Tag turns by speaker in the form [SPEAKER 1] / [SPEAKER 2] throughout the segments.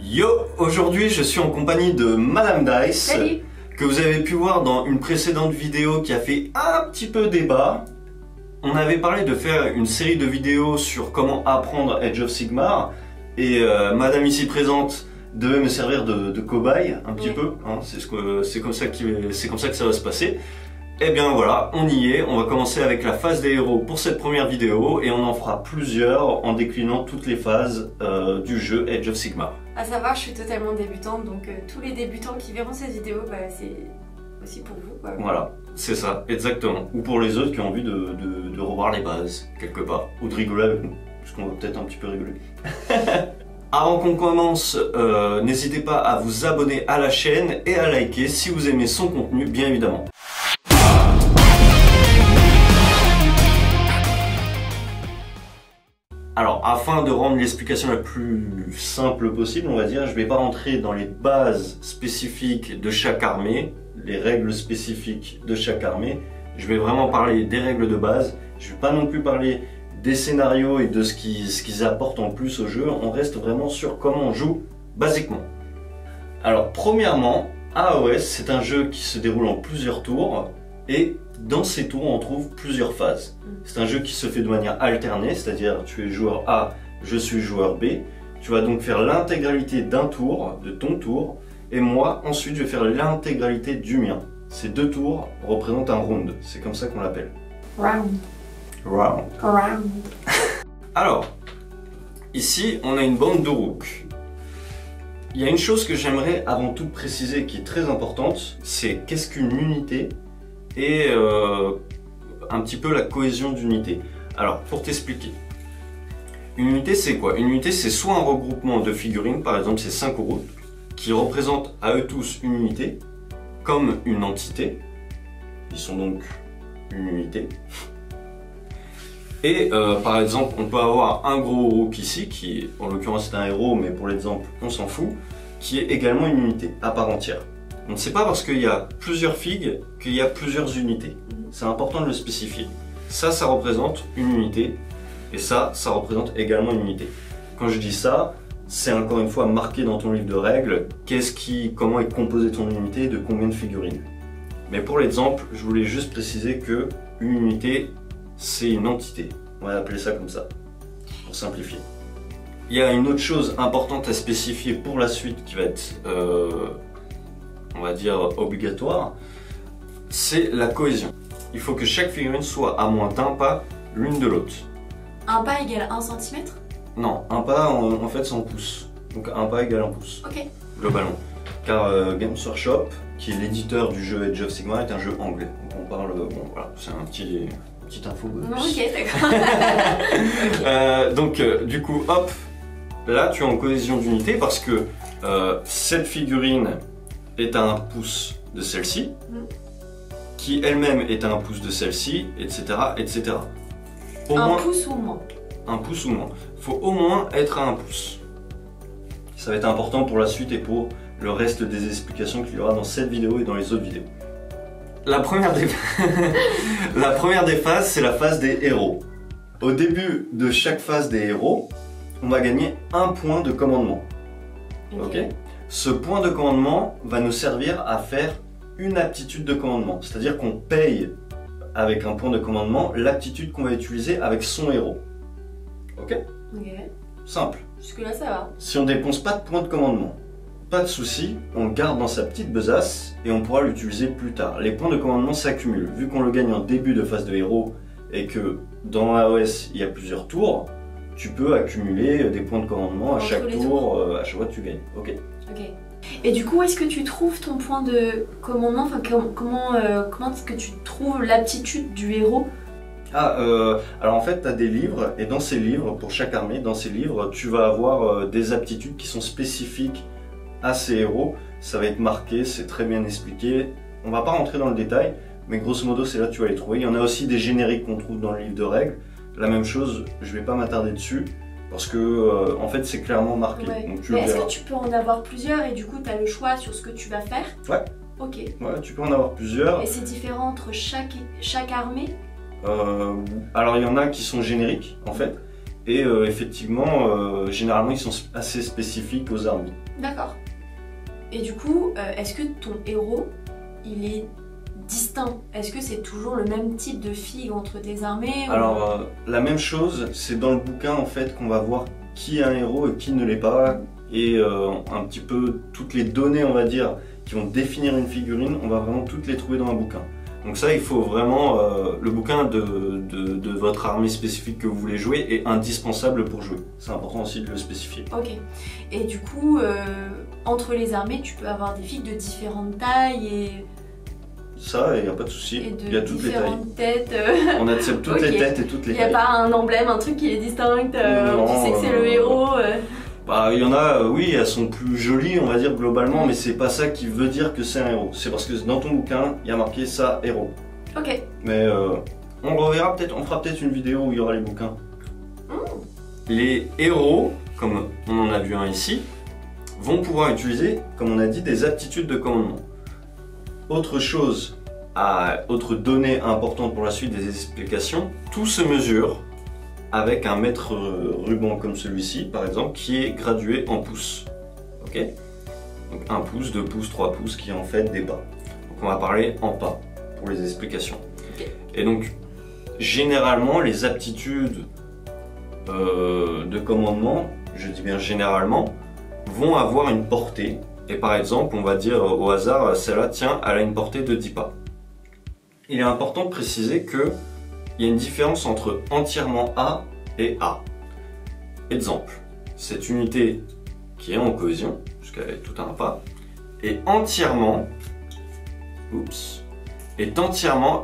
[SPEAKER 1] Yo, aujourd'hui je suis en compagnie de Madame Dice.
[SPEAKER 2] Salut.
[SPEAKER 1] Que vous avez pu voir dans une précédente vidéo qui a fait un petit peu débat. On avait parlé de faire une série de vidéos sur comment apprendre Age of Sigmar et Madame ici présente devait me servir de cobaye un petit peu, hein, c'est comme ça que ça va se passer. Et bien voilà, on y est, on va commencer avec la phase des héros pour cette première vidéo et on en fera plusieurs en déclinant toutes les phases du jeu Age of Sigmar.
[SPEAKER 2] À savoir, je suis totalement débutante, donc tous les débutants qui verront cette vidéo, c'est aussi pour vous, quoi.
[SPEAKER 1] Voilà, c'est ça, exactement. Ou pour les autres qui ont envie de revoir les bases, quelque part, ou de rigoler avec nous, puisqu'on va peut-être un petit peu rigoler. Avant qu'on commence, n'hésitez pas à vous abonner à la chaîne et à liker si vous aimez son contenu, bien évidemment. Alors, afin de rendre l'explication la plus simple possible, on va dire, je ne vais pas rentrer dans les bases spécifiques de chaque armée, les règles spécifiques de chaque armée. Je vais vraiment parler des règles de base. Je ne vais pas non plus parler des scénarios et de ce qu'ils apportent en plus au jeu. On reste vraiment sur comment on joue basiquement. Alors, premièrement, AOS, c'est un jeu qui se déroule en plusieurs tours et dans ces tours, on trouve plusieurs phases. C'est un jeu qui se fait de manière alternée, c'est-à-dire tu es joueur A, je suis joueur B. Tu vas donc faire l'intégralité d'un tour, de ton tour, et moi, ensuite, je vais faire l'intégralité du mien. Ces deux tours représentent un round, c'est comme ça qu'on l'appelle.
[SPEAKER 2] Round.
[SPEAKER 1] Round.
[SPEAKER 2] Round.
[SPEAKER 1] Alors, ici, on a une bande de Rook. Il y a une chose que j'aimerais avant tout préciser qui est très importante, c'est qu'est-ce qu'une unité et un petit peu la cohésion d'unité. Alors, pour t'expliquer, une unité c'est quoi? Une unité c'est soit un regroupement de figurines, par exemple c'est 5 Rook, qui représentent à eux tous une unité, comme une entité, ils sont donc une unité. Et par exemple, on peut avoir un gros Rook ici, qui en l'occurrence c'est un héros, mais pour l'exemple on s'en fout, qui est également une unité à part entière. Donc c'est pas parce qu'il y a plusieurs figues qu'il y a plusieurs unités. C'est important de le spécifier. Ça représente une unité, et ça représente également une unité. Quand je dis ça, c'est encore une fois marqué dans ton livre de règles, comment est composée ton unité, de combien de figurines. Mais pour l'exemple, je voulais juste préciser que une unité, c'est une entité. On va appeler ça comme ça, pour simplifier. Il y a une autre chose importante à spécifier pour la suite qui va être, on va dire, obligatoire, c'est la cohésion. Il faut que chaque figurine soit à moins d'un pas l'une de l'autre.
[SPEAKER 2] Un pas égale 1 cm?
[SPEAKER 1] Non, un pas en fait c'est en pouces. Donc un pas égale un pouce.
[SPEAKER 2] Ok.
[SPEAKER 1] Globalement. Car Games Workshop, qui est l'éditeur du jeu Age of Sigmar, est un jeu anglais. Donc on parle, bon voilà, c'est un petit info bonus.
[SPEAKER 2] Ok, d'accord.
[SPEAKER 1] Donc du coup, hop, là tu es en cohésion d'unité parce que cette figurine est à un pouce de celle-ci, qui elle-même est à un pouce de celle-ci, etc. etc.
[SPEAKER 2] Un pouce ou moins?
[SPEAKER 1] Un pouce ou moins. Il faut au moins être à un pouce. Ça va être important pour la suite et pour le reste des explications qu'il y aura dans cette vidéo et dans les autres vidéos. La première des phases, c'est la phase des héros. Au début de chaque phase des héros, on va gagner un point de commandement. Ok. Ce point de commandement va nous servir à faire une aptitude de commandement. C'est-à-dire qu'on paye avec un point de commandement l'aptitude qu'on va utiliser avec son héros. Ok?
[SPEAKER 2] Ok.
[SPEAKER 1] Simple.
[SPEAKER 2] Jusque-là, ça va.
[SPEAKER 1] Si on dépense pas de points de commandement, pas de souci, on le garde dans sa petite besace et on pourra l'utiliser plus tard. Les points de commandement s'accumulent. Vu qu'on le gagne en début de phase de héros et que dans AOS il y a plusieurs tours, tu peux accumuler des points de commandement à chaque tour, à chaque fois que tu gagnes. Ok.
[SPEAKER 2] Ok. Et du coup, où est-ce que tu trouves ton point de commandement? Enfin, comment est-ce que tu trouves l'aptitude du héros?
[SPEAKER 1] Alors en fait, tu as des livres, et dans ces livres, pour chaque armée, dans ces livres, tu vas avoir des aptitudes qui sont spécifiques à ces héros. Ça va être marqué, c'est très bien expliqué. On va pas rentrer dans le détail, mais grosso modo, c'est là que tu vas les trouver. Il y en a aussi des génériques qu'on trouve dans le livre de règles. La même chose, je vais pas m'attarder dessus, parce que en fait, c'est clairement marqué.
[SPEAKER 2] Ouais.
[SPEAKER 1] Donc,
[SPEAKER 2] Mais est-ce que tu peux en avoir plusieurs et du coup, tu as le choix sur ce que tu vas faire?
[SPEAKER 1] Ouais.
[SPEAKER 2] Ok.
[SPEAKER 1] Ouais, tu peux en avoir plusieurs.
[SPEAKER 2] Et c'est différent entre chaque armée?
[SPEAKER 1] Alors il y en a qui sont génériques en fait, et effectivement, généralement ils sont assez spécifiques aux armées.
[SPEAKER 2] D'accord. Et du coup, est-ce que ton héros, il est distinct? Est-ce que c'est toujours le même type de figue entre tes armées?
[SPEAKER 1] Alors, la même chose, c'est dans le bouquin en fait qu'on va voir qui est un héros et qui ne l'est pas, et un petit peu toutes les données, on va dire, qui vont définir une figurine, on va vraiment toutes les trouver dans un bouquin. Donc ça, il faut vraiment... le bouquin de votre armée spécifique que vous voulez jouer est indispensable pour jouer. C'est important aussi de le spécifier.
[SPEAKER 2] Ok. Et du coup, entre les armées, tu peux avoir des figues de différentes tailles et...
[SPEAKER 1] Ça, il n'y a pas de souci. Il y a toutes les tailles.
[SPEAKER 2] Têtes.
[SPEAKER 1] On accepte toutes les têtes et toutes les tailles.
[SPEAKER 2] Il n'y a pas un emblème, un truc qui est distinct, tu sais que c'est le héros.
[SPEAKER 1] Bah, il y en a, oui, elles sont plus jolies, on va dire, globalement, mais c'est pas ça qui veut dire que c'est un héros. C'est parce que dans ton bouquin, il y a marqué ça, héros.
[SPEAKER 2] Ok.
[SPEAKER 1] Mais on le reverra peut-être, on fera peut-être une vidéo où il y aura les bouquins. Les héros, comme on en a vu un ici, vont pouvoir utiliser, comme on a dit, des aptitudes de commandement. Autre chose, autre donnée importante pour la suite des explications, tout se mesure avec un mètre ruban comme celui-ci, par exemple, qui est gradué en pouces. Ok? Donc 1 pouce, 2 pouces, 3 pouces, qui est en fait des pas. Donc on va parler en pas pour les explications.
[SPEAKER 2] Okay.
[SPEAKER 1] Et donc, généralement, les aptitudes de commandement, je dis bien généralement, vont avoir une portée. Et par exemple, on va dire au hasard, celle-là, tiens, elle a une portée de 10 pas. Il est important de préciser qu'il y a une différence entre entièrement A et A. Exemple, cette unité qui est en cohésion, puisqu'elle est tout un pas, est entièrement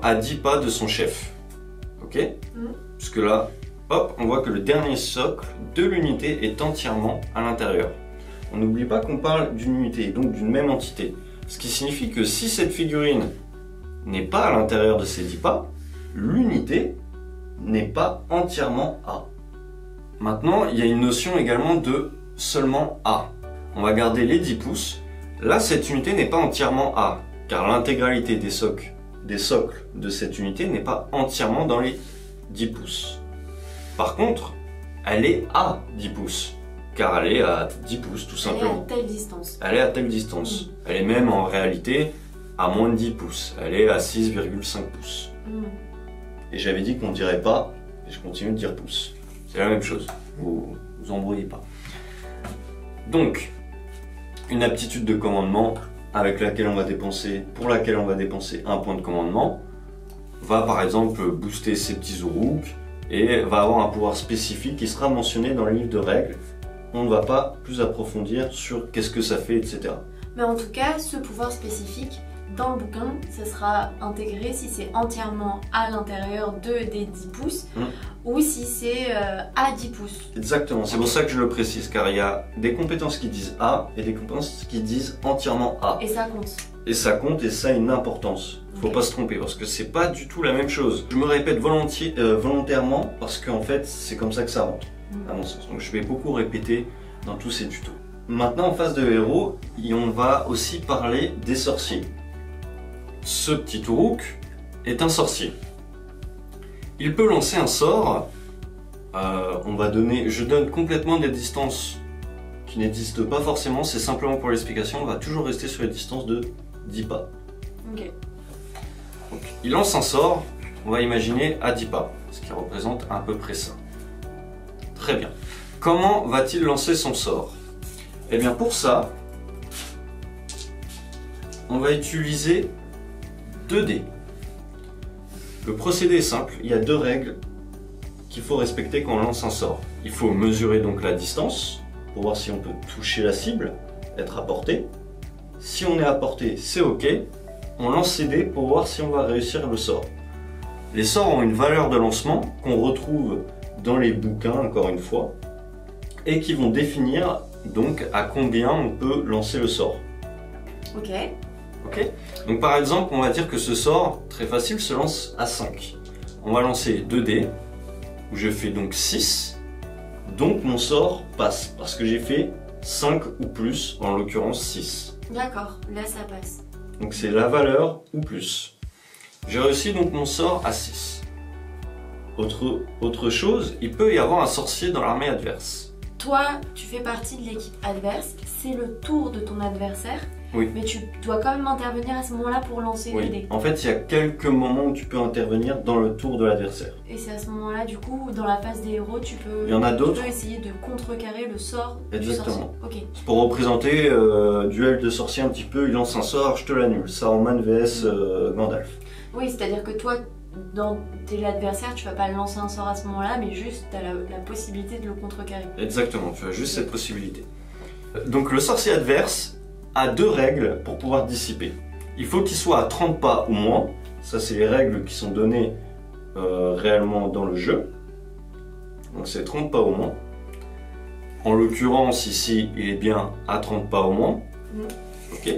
[SPEAKER 1] à 10 pas de son chef. Ok? Puisque là, hop, on voit que le dernier socle de l'unité est entièrement à l'intérieur. On n'oublie pas qu'on parle d'une unité, donc d'une même entité. Ce qui signifie que si cette figurine n'est pas à l'intérieur de ces 10 pas, l'unité n'est pas entièrement A. Maintenant, il y a une notion également de seulement A. On va garder les 10 pouces. Là, cette unité n'est pas entièrement A, car l'intégralité des socles de cette unité n'est pas entièrement dans les 10 pouces. Par contre, elle est à 10 pouces. Car elle est à 10 pouces tout simplement.
[SPEAKER 2] Elle est à telle distance.
[SPEAKER 1] Elle est à telle distance. Elle est même en réalité à moins de 10 pouces. Elle est à 6,5 pouces. Et j'avais dit qu'on ne dirait pas, et je continue de dire pouces. C'est la même chose. Vous embrouillez pas. Donc, une aptitude de commandement pour laquelle on va dépenser un point de commandement va par exemple booster ses petits Uruk et va avoir un pouvoir spécifique qui sera mentionné dans le livre de règles. On ne va pas plus approfondir sur qu'est-ce que ça fait, etc.
[SPEAKER 2] Mais en tout cas, ce pouvoir spécifique, dans le bouquin, ça sera intégré si c'est entièrement à l'intérieur des 10 pouces ou si c'est à 10 pouces.
[SPEAKER 1] Exactement, c'est pour ça que je le précise, car il y a des compétences qui disent A et des compétences qui disent entièrement A.
[SPEAKER 2] Et ça compte.
[SPEAKER 1] Et ça compte et ça a une importance. Faut pas se tromper parce que c'est pas du tout la même chose. Je me répète volontairement parce qu'en fait c'est comme ça que ça rentre, à mon sens. Donc je vais beaucoup répéter dans tous ces tutos. Maintenant en phase de héros, on va aussi parler des sorciers. Ce petit Uruk est un sorcier. Il peut lancer un sort. Je donne complètement des distances qui n'existent pas forcément, c'est simplement pour l'explication. On va toujours rester sur les distances de 10 pas.
[SPEAKER 2] Ok.
[SPEAKER 1] Donc, il lance un sort, on va imaginer à 10 pas, ce qui représente à peu près ça. Très bien. Comment va-t-il lancer son sort? Eh bien pour ça, on va utiliser 2 dés. Le procédé est simple, il y a 2 règles qu'il faut respecter quand on lance un sort. Il faut mesurer donc la distance pour voir si on peut toucher la cible, être à portée. Si on est à portée, c'est ok. On lance ses dés pour voir si on va réussir le sort. Les sorts ont une valeur de lancement qu'on retrouve dans les bouquins, encore une fois, et qui vont définir donc à combien on peut lancer le sort.
[SPEAKER 2] Ok.
[SPEAKER 1] Ok. Donc par exemple, on va dire que ce sort, très facile, se lance à 5. On va lancer 2 dés, où je fais donc 6. Donc mon sort passe, parce que j'ai fait 5 ou plus, en l'occurrence 6.
[SPEAKER 2] D'accord, là ça passe.
[SPEAKER 1] Donc c'est la valeur ou plus. J'ai réussi donc mon sort à 6. Autre chose, il peut y avoir un sorcier dans l'armée adverse.
[SPEAKER 2] Toi, tu fais partie de l'équipe adverse, c'est le tour de ton adversaire,
[SPEAKER 1] oui.
[SPEAKER 2] Mais tu dois quand même intervenir à ce moment-là pour lancer les dés.
[SPEAKER 1] En fait, il y a quelques moments où tu peux intervenir dans le tour de l'adversaire.
[SPEAKER 2] Et c'est à ce moment-là, du coup, dans la phase des héros, tu peux essayer de contrecarrer le sort du sorcier. Okay.
[SPEAKER 1] C'est pour représenter duel de sorcier un petit peu, il lance un sort, je te l'annule. Saruman vs Gandalf.
[SPEAKER 2] Oui, c'est-à-dire que toi, t'es l'adversaire, tu vas pas lancer un sort à ce moment-là, mais juste t'as la possibilité de le contrecarrer.
[SPEAKER 1] Exactement, tu as juste cette possibilité. Donc le sorcier adverse a 2 règles pour pouvoir dissiper. Il faut qu'il soit à 30 pas ou moins, ça c'est les règles qui sont données réellement dans le jeu. Donc c'est 30 pas au moins. En l'occurrence ici, il est bien à 30 pas au moins. Ok.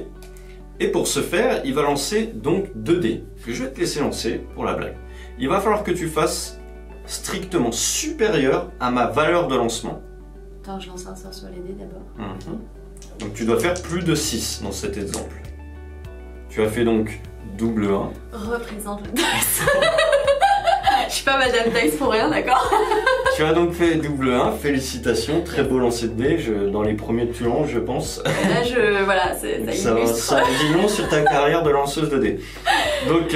[SPEAKER 1] Et pour ce faire, il va lancer donc 2 dés, que je vais te laisser lancer pour la blague. Il va falloir que tu fasses strictement supérieur à ma valeur de lancement.
[SPEAKER 2] Attends, je lance un sort sur les dés d'abord.
[SPEAKER 1] Donc tu dois faire plus de 6 dans cet exemple. Tu as fait donc double 1.
[SPEAKER 2] Représente le dice. Je suis pas Madame Dice pour rien, d'accord?
[SPEAKER 1] Tu as donc fait double 1, félicitations, très beau lancer de dés, dans les premiers tu lances je pense.
[SPEAKER 2] Là voilà,
[SPEAKER 1] ça dit long sur ta carrière de lanceuse de dés. Donc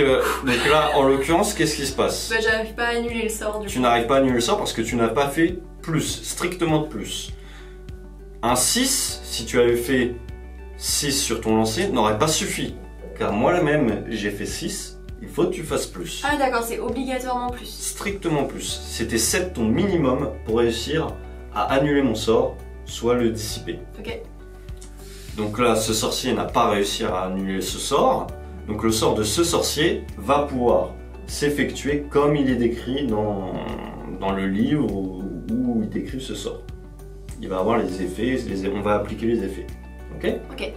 [SPEAKER 1] là en l'occurrence, qu'est-ce qui se passe?
[SPEAKER 2] J'arrive pas à annuler le sort du coup.
[SPEAKER 1] Tu n'arrives pas à annuler le sort parce que tu n'as pas fait plus, strictement de plus. Un 6, si tu avais fait 6 sur ton lancer, n'aurait pas suffi. Car moi-même, j'ai fait 6, il faut que tu fasses plus.
[SPEAKER 2] Ah d'accord, c'est obligatoirement plus.
[SPEAKER 1] Strictement plus. C'était 7 ton minimum pour réussir à annuler mon sort, soit le dissiper.
[SPEAKER 2] Ok.
[SPEAKER 1] Donc là, ce sorcier n'a pas réussi à annuler ce sort. Donc le sort de ce sorcier va pouvoir s'effectuer comme il est décrit dans le livre où il décrit ce sort. Il va avoir les effets, on va appliquer les effets. Ok ?
[SPEAKER 2] Ok.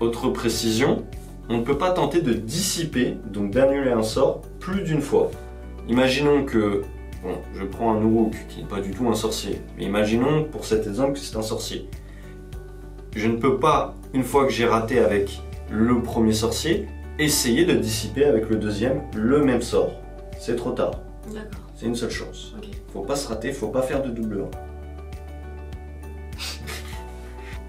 [SPEAKER 1] Autre précision, on ne peut pas tenter de dissiper, donc d'annuler un sort, plus d'une fois. Imaginons que, bon, je prends un Uruk qui n'est pas du tout un sorcier, mais imaginons pour cet exemple que c'est un sorcier. Je ne peux pas, une fois que j'ai raté avec le premier sorcier, essayer de dissiper avec le deuxième le même sort. C'est trop tard.
[SPEAKER 2] D'accord.
[SPEAKER 1] C'est une seule chance.
[SPEAKER 2] Okay.
[SPEAKER 1] Faut pas se rater, faut pas faire de double 1.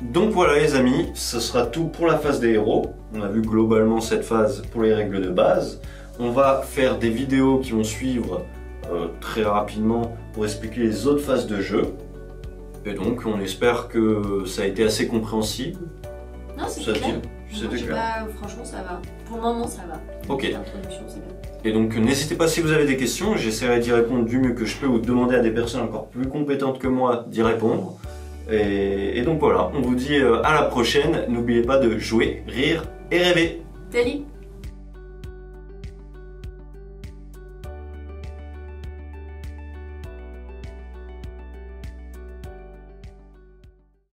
[SPEAKER 1] Donc voilà les amis, ce sera tout pour la phase des héros. On a vu globalement cette phase pour les règles de base. On va faire des vidéos qui vont suivre très rapidement pour expliquer les autres phases de jeu. Et donc on espère que ça a été assez compréhensible.
[SPEAKER 2] Non, c'est clair.
[SPEAKER 1] C'était clair.
[SPEAKER 2] Franchement ça va. Pour le moment ça va.
[SPEAKER 1] Ok.
[SPEAKER 2] L'introduction c'est bien.
[SPEAKER 1] Et donc n'hésitez pas si vous avez des questions, j'essaierai d'y répondre du mieux que je peux ou de demander à des personnes encore plus compétentes que moi d'y répondre. Et donc voilà, on vous dit à la prochaine, n'oubliez pas de jouer, rire et rêver.
[SPEAKER 2] Salut!